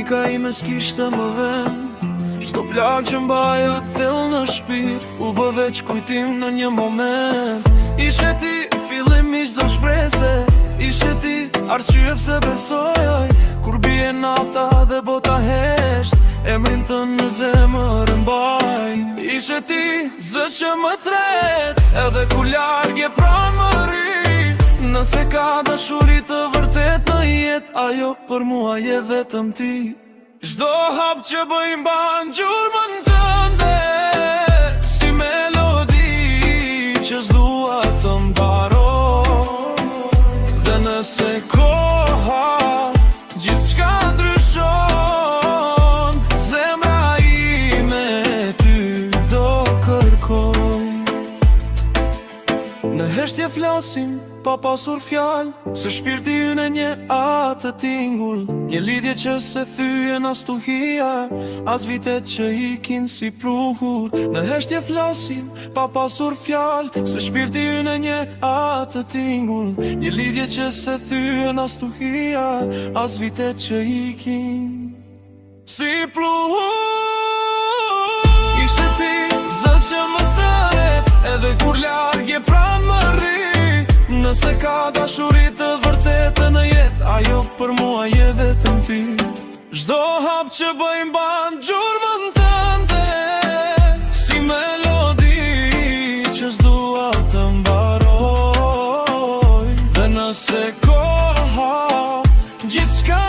frika ime s'kishte më vend. Çdo plak që mbaja thell në shpirt u bë veç kujtim në një moment. Ishe ti fillim i çdo shprese, ishe ti arsye pse besoj. Kur bie nata dhe bota hesht, emrin tënd në zemër e mbaj. Ishe ti zë që më thret, edhe ku larg je pranë më ri. Nëse ka dashuri të vërtet në jet, ajo për mua je vetëm ti. Çdo hap që bëj mban gjurmën tënde, si melodi që s'dua të mbaroj. Dhe nëse koha gjithçka ndryshon, zemra ime ty do kërkoj. Në heshtje flasim pa pasur fjal, se shpirti ynë një atë tingull. Një lidhje që se thyen as tuhia, as vitet që ikin si pruhur. Në heshtje flasim pa pasur fjal, se shpirti ynë një atë tingull. Një lidhje që se thyen as tuhia, as vitet që ikin si pruhur. Ishe ti zë që më thret, edhe kur larg je pranë më rri. Nëse ka dashuri të vërtetë në jet, ajo për mua je vetëm ti. Çdo hap që bëj mban gjurmën tënde, si melodi që s'dua të mbaroj. Dhe nëse koha gjithçka